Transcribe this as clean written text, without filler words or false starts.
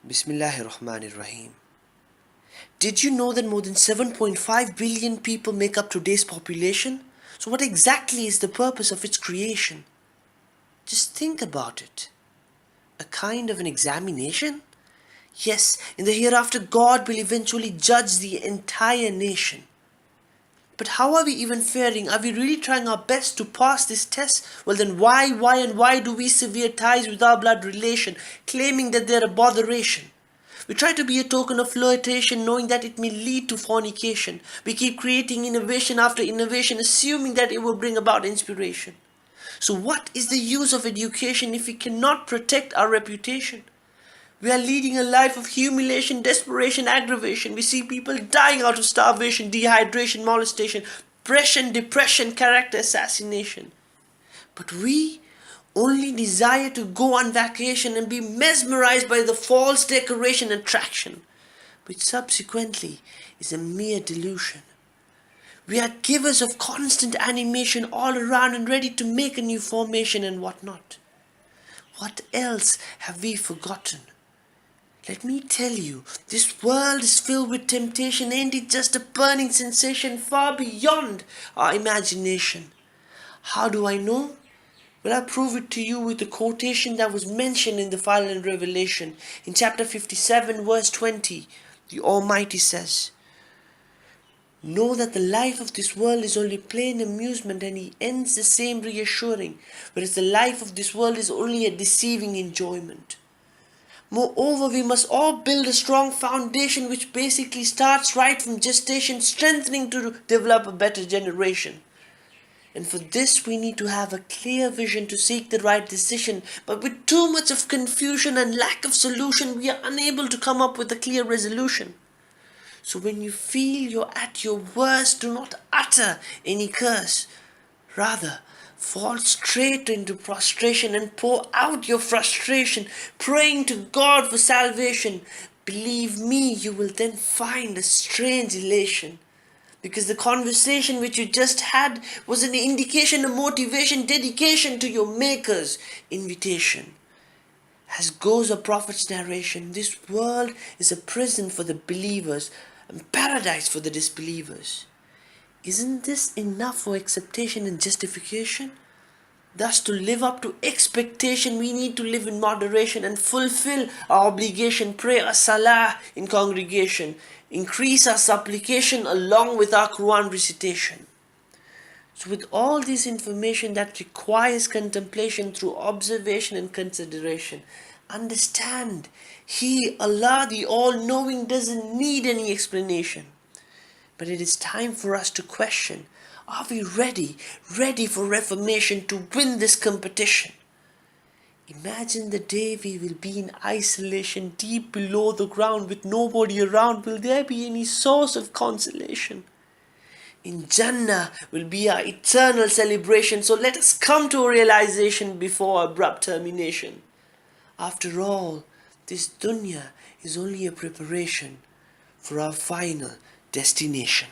Bismillahirrahmanirrahim. Did you know that more than 7.5 billion people make up today's population? So what exactly is the purpose of its creation? Just think about it. A kind of an examination? Yes, in the hereafter God will eventually judge the entire nation. But how are we even faring? Are we really trying our best to pass this test? Well then why do we sever ties with our blood relation, claiming that they're a botheration? We try to be a token of flirtation, knowing that it may lead to fornication. We keep creating innovation after innovation, assuming that it will bring about inspiration. So what is the use of education if we cannot protect our reputation? We are leading a life of humiliation, desperation, aggravation. We see people dying out of starvation, dehydration, molestation, depression, character assassination. But we only desire to go on vacation and be mesmerized by the false decoration attraction, which subsequently is a mere delusion. We are givers of constant animation all around and ready to make a new formation and whatnot. What else have we forgotten? Let me tell you, this world is filled with temptation. Ain't it just a burning sensation far beyond our imagination? How do I know? Well, I'll prove it to you with the quotation that was mentioned in the final revelation. In chapter 57, verse 20, the Almighty says, "Know that the life of this world is only plain amusement," and he ends the same reassuring, whereas the life of this world is only a deceiving enjoyment. Moreover, we must all build a strong foundation which basically starts right from gestation, strengthening to develop a better generation. And for this we need to have a clear vision to seek the right decision, but with too much of confusion and lack of solution, we are unable to come up with a clear resolution. So when you feel you're at your worst, do not utter any curse. Rather, fall straight into prostration and pour out your frustration, praying to God for salvation. Believe me, you will then find a strange elation. Because the conversation which you just had was an indication of motivation, dedication to your Maker's invitation. As goes a prophet's narration, this world is a prison for the believers and paradise for the disbelievers. Isn't this enough for acceptation and justification? Thus, to live up to expectation, we need to live in moderation and fulfill our obligation, pray a salah in congregation, increase our supplication along with our Quran recitation. So with all this information that requires contemplation through observation and consideration, understand, He, Allah the All-Knowing, doesn't need any explanation. But it is time for us to question, are we ready for reformation to win this competition? Imagine the day we will be in isolation deep below the ground with nobody around. Will there be any source of consolation? In Jannah will be our eternal celebration, so let us come to a realization before abrupt termination. After all, this dunya is only a preparation for our final destination.